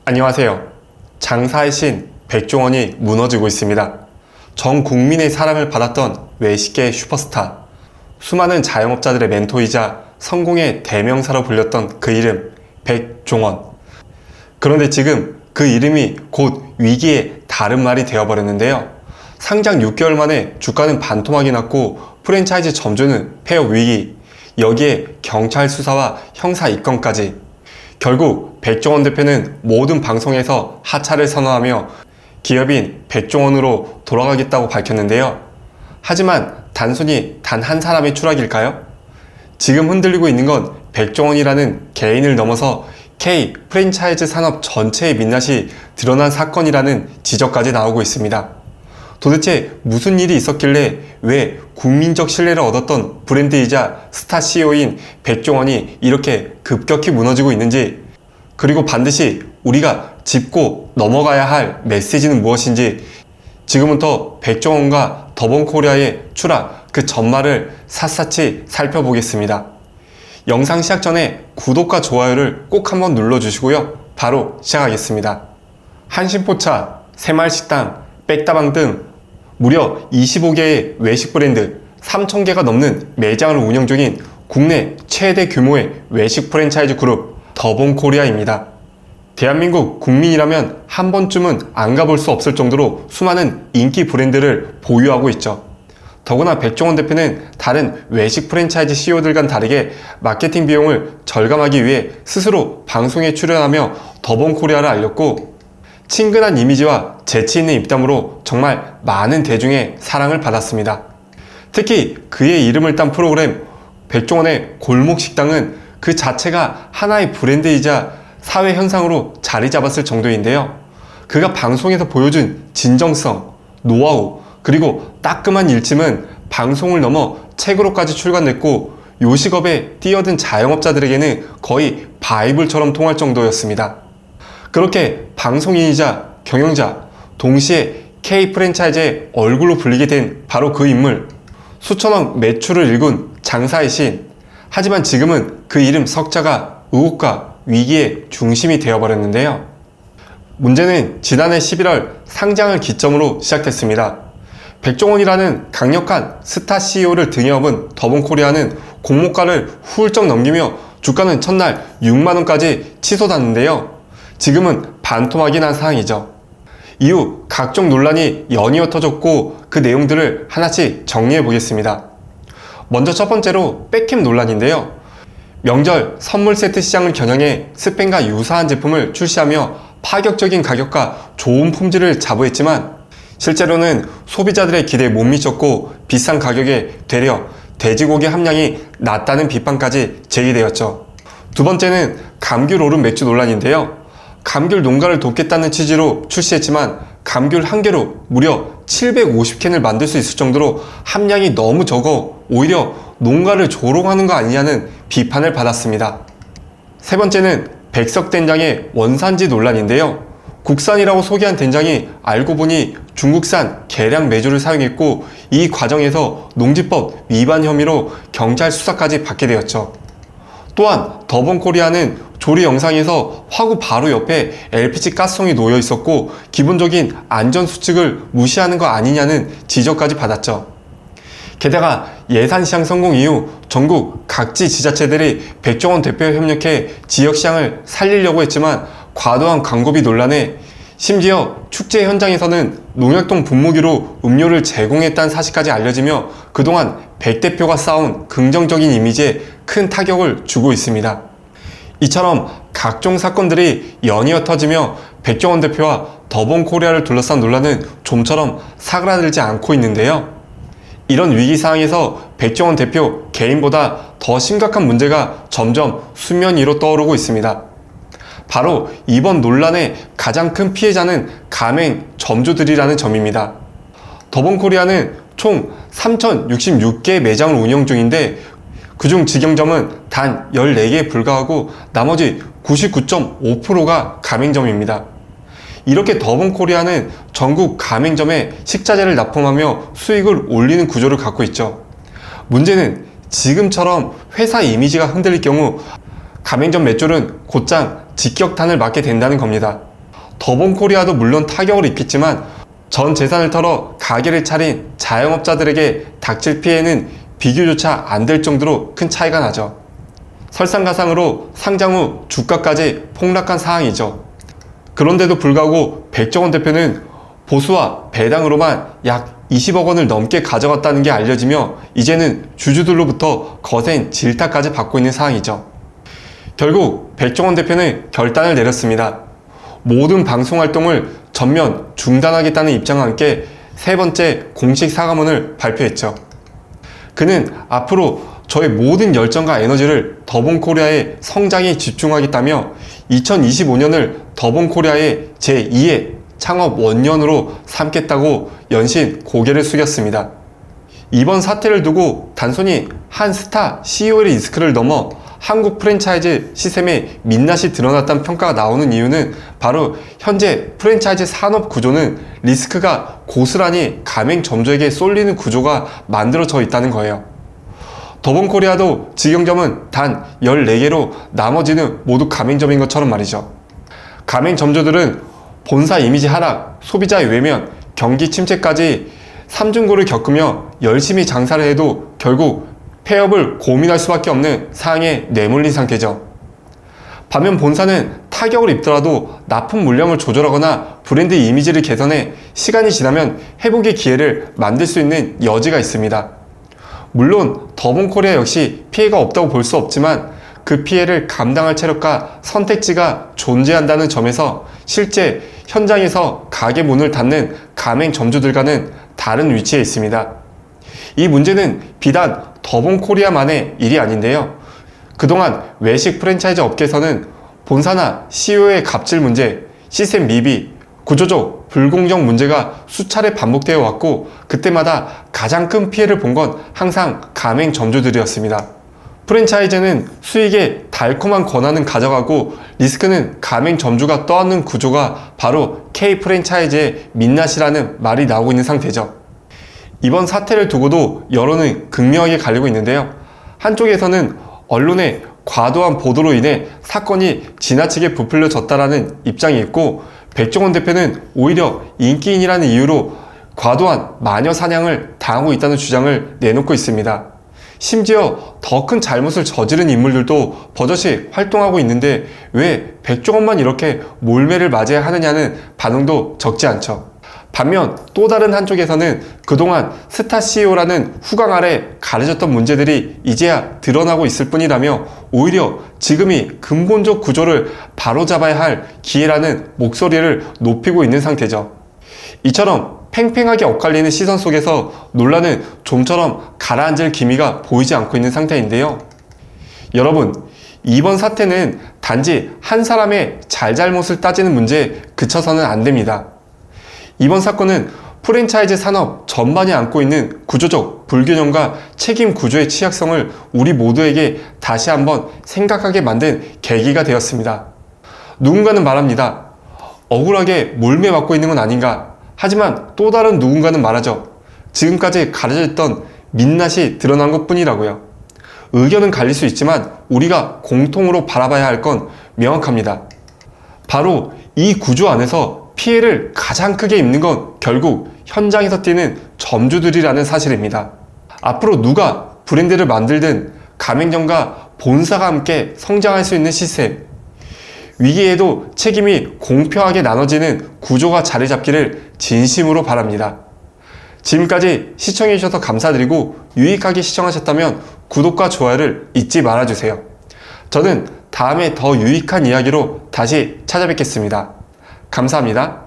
안녕하세요. 장사의 신 백종원이 무너지고 있습니다. 전 국민의 사랑을 받았던 외식계의 슈퍼스타, 수많은 자영업자들의 멘토이자 성공의 대명사로 불렸던 그 이름 백종원. 그런데 지금 그 이름이 곧 위기의 다른 말이 되어버렸는데요. 상장 6개월 만에 주가는 반토막이 났고 프랜차이즈 점주는 폐업 위기, 여기에 경찰 수사와 형사 입건까지. 결국 백종원 대표는 모든 방송에서 하차를 선언하며 기업인 백종원으로 돌아가겠다고 밝혔는데요. 하지만 단순히 단 한 사람의 추락일까요? 지금 흔들리고 있는 건 백종원이라는 개인을 넘어서 K 프랜차이즈 산업 전체의 민낯이 드러난 사건이라는 지적까지 나오고 있습니다. 도대체 무슨 일이 있었길래 왜 국민적 신뢰를 얻었던 브랜드이자 스타 CEO인 백종원이 이렇게 급격히 무너지고 있는지, 그리고 반드시 우리가 짚고 넘어가야 할 메시지는 무엇인지 지금부터 백종원과 더본코리아의 추락, 그 전말을 샅샅이 살펴보겠습니다. 영상 시작 전에 구독과 좋아요를 꼭 한번 눌러주시고요. 바로 시작하겠습니다. 한신포차, 새마을식당, 백다방 등 무려 25개의 외식 브랜드 3,000개가 넘는 매장을 운영 중인 국내 최대 규모의 외식 프랜차이즈 그룹 더본코리아입니다. 대한민국 국민이라면 한 번쯤은 안 가볼 수 없을 정도로 수많은 인기 브랜드를 보유하고 있죠. 더구나 백종원 대표는 다른 외식 프랜차이즈 CEO들과는 다르게 마케팅 비용을 절감하기 위해 스스로 방송에 출연하며 더본코리아를 알렸고, 친근한 이미지와 재치있는 입담으로 정말 많은 대중의 사랑을 받았습니다. 특히 그의 이름을 딴 프로그램 백종원의 골목식당은 그 자체가 하나의 브랜드이자 사회 현상으로 자리 잡았을 정도인데요. 그가 방송에서 보여준 진정성, 노하우, 그리고 따끔한 일침은 방송을 넘어 책으로까지 출간됐고 요식업에 뛰어든 자영업자들에게는 거의 바이블처럼 통할 정도였습니다. 그렇게 방송인이자 경영자, 동시에 K 프랜차이즈의 얼굴로 불리게 된 바로 그 인물, 수천억 매출을 일군 장사의 신. 하지만 지금은 그 이름 석자가 의혹과 위기의 중심이 되어버렸는데요. 문제는 지난해 11월 상장을 기점으로 시작됐습니다. 백종원이라는 강력한 스타 CEO를 등에 업은 더본코리아는 공모가를 훌쩍 넘기며 주가는 첫날 6만원까지 치솟았는데요. 지금은 반토막이 난 상황이죠. 이후 각종 논란이 연이어 터졌고 그 내용들을 하나씩 정리해 보겠습니다. 먼저 첫 번째로 백캠 논란인데요. 명절 선물 세트 시장을 겨냥해 스팸과 유사한 제품을 출시하며 파격적인 가격과 좋은 품질을 자부했지만 실제로는 소비자들의 기대에 못 미쳤고 비싼 가격에 되려 돼지고기 함량이 낮다는 비판까지 제기되었죠. 두 번째는 감귤 오름 맥주 논란인데요. 감귤 농가를 돕겠다는 취지로 출시했지만 감귤 한 개로 무려 750캔을 만들 수 있을 정도로 함량이 너무 적어 오히려 농가를 조롱하는 거 아니냐는 비판을 받았습니다. 세 번째는 백석된장의 원산지 논란인데요. 국산이라고 소개한 된장이 알고 보니 중국산 계량 메주를 사용했고 이 과정에서 농지법 위반 혐의로 경찰 수사까지 받게 되었죠. 또한 더본코리아는 조리 영상에서 화구 바로 옆에 LPG 가스통이 놓여 있었고 기본적인 안전수칙을 무시하는 거 아니냐는 지적까지 받았죠. 게다가 예산시장 성공 이후 전국 각지 지자체들이 백종원 대표에 협력해 지역시장을 살리려고 했지만 과도한 광고비 논란에 심지어 축제 현장에서는 농약동 분무기로 음료를 제공했다는 사실까지 알려지며 그동안 백 대표가 쌓아온 긍정적인 이미지에 큰 타격을 주고 있습니다. 이처럼 각종 사건들이 연이어 터지며 백종원 대표와 더본코리아를 둘러싼 논란은 좀처럼 사그라들지 않고 있는데요. 이런 위기 상황에서 백종원 대표 개인보다 더 심각한 문제가 점점 수면 위로 떠오르고 있습니다. 바로 이번 논란의 가장 큰 피해자는 가맹 점주들이라는 점입니다. 더본코리아는 총 3,066개의 매장을 운영 중인데 그중 직영점은 단 14개에 불과하고 나머지 99.5%가 가맹점입니다. 이렇게 더본코리아는 전국 가맹점에 식자재를 납품하며 수익을 올리는 구조를 갖고 있죠. 문제는 지금처럼 회사 이미지가 흔들릴 경우 가맹점 매출은 곧장 직격탄을 맞게 된다는 겁니다. 더본코리아도 물론 타격을 입겠지만 전 재산을 털어 가게를 차린 자영업자들에게 닥칠 피해는 비교조차 안 될 정도로 큰 차이가 나죠. 설상가상으로 상장 후 주가까지 폭락한 상황이죠. 그런데도 불구하고 백종원 대표는 보수와 배당으로만 약 20억 원을 넘게 가져갔다는 게 알려지며 이제는 주주들로부터 거센 질타까지 받고 있는 상황이죠. 결국 백종원 대표는 결단을 내렸습니다. 모든 방송 활동을 전면 중단하겠다는 입장과 함께 세 번째 공식 사과문을 발표했죠. 그는 앞으로 저의 모든 열정과 에너지를 더본코리아의 성장에 집중하겠다며 2025년을 더본코리아의 제2의 창업 원년으로 삼겠다고 연신 고개를 숙였습니다. 이번 사태를 두고 단순히 한 스타 CEO의 리스크를 넘어 한국 프랜차이즈 시스템의 민낯이 드러났다는 평가가 나오는 이유는 바로 현재 프랜차이즈 산업 구조는 리스크가 고스란히 가맹점주에게 쏠리는 구조가 만들어져 있다는 거예요. 더본코리아도 직영점은 단 14개로 나머지는 모두 가맹점인 것처럼 말이죠. 가맹점주들은 본사 이미지 하락, 소비자의 외면, 경기 침체까지 삼중고를 겪으며 열심히 장사를 해도 결국 폐업을 고민할 수밖에 없는 상황에 내몰린 상태죠. 반면 본사는 타격을 입더라도 납품 물량을 조절하거나 브랜드 이미지를 개선해 시간이 지나면 회복의 기회를 만들 수 있는 여지가 있습니다. 물론 더본코리아 역시 피해가 없다고 볼 수 없지만 그 피해를 감당할 체력과 선택지가 존재한다는 점에서 실제 현장에서 가게 문을 닫는 가맹점주들과는 다른 위치에 있습니다. 이 문제는 비단 더본코리아만의 일이 아닌데요. 그동안 외식 프랜차이즈 업계에서는 본사나 CEO의 갑질 문제, 시스템 미비, 구조적 불공정 문제가 수차례 반복되어 왔고 그때마다 가장 큰 피해를 본 건 항상 가맹점주들이었습니다. 프랜차이즈는 수익의 달콤한 권한은 가져가고 리스크는 가맹점주가 떠안는 구조가 바로 K 프랜차이즈의 민낯이라는 말이 나오고 있는 상태죠. 이번 사태를 두고도 여론은 극명하게 갈리고 있는데요. 한쪽에서는 언론의 과도한 보도로 인해 사건이 지나치게 부풀려졌다라는 입장이 있고 백종원 대표는 오히려 인기인이라는 이유로 과도한 마녀 사냥을 당하고 있다는 주장을 내놓고 있습니다. 심지어 더 큰 잘못을 저지른 인물들도 버젓이 활동하고 있는데 왜 백종원만 이렇게 몰매를 맞이해야 하느냐는 반응도 적지 않죠. 반면 또 다른 한쪽에서는 그동안 스타 CEO라는 후광 아래 가려졌던 문제들이 이제야 드러나고 있을 뿐이라며 오히려 지금이 근본적 구조를 바로잡아야 할 기회라는 목소리를 높이고 있는 상태죠. 이처럼 팽팽하게 엇갈리는 시선 속에서 논란은 좀처럼 가라앉을 기미가 보이지 않고 있는 상태인데요. 여러분, 이번 사태는 단지 한 사람의 잘잘못을 따지는 문제에 그쳐서는 안 됩니다. 이번 사건은 프랜차이즈 산업 전반이 안고 있는 구조적 불균형과 책임 구조의 취약성을 우리 모두에게 다시 한번 생각하게 만든 계기가 되었습니다. 누군가는 말합니다. 억울하게 몰매맞고 있는 건 아닌가. 하지만 또 다른 누군가는 말하죠. 지금까지 가려졌던 민낯이 드러난 것 뿐이라고요. 의견은 갈릴 수 있지만 우리가 공통으로 바라봐야 할 건 명확합니다. 바로 이 구조 안에서 피해를 가장 크게 입는 건 결국 현장에서 뛰는 점주들이라는 사실입니다. 앞으로 누가 브랜드를 만들든 가맹점과 본사가 함께 성장할 수 있는 시스템, 위기에도 책임이 공평하게 나눠지는 구조가 자리 잡기를 진심으로 바랍니다. 지금까지 시청해주셔서 감사드리고 유익하게 시청하셨다면 구독과 좋아요를 잊지 말아주세요. 저는 다음에 더 유익한 이야기로 다시 찾아뵙겠습니다. 감사합니다.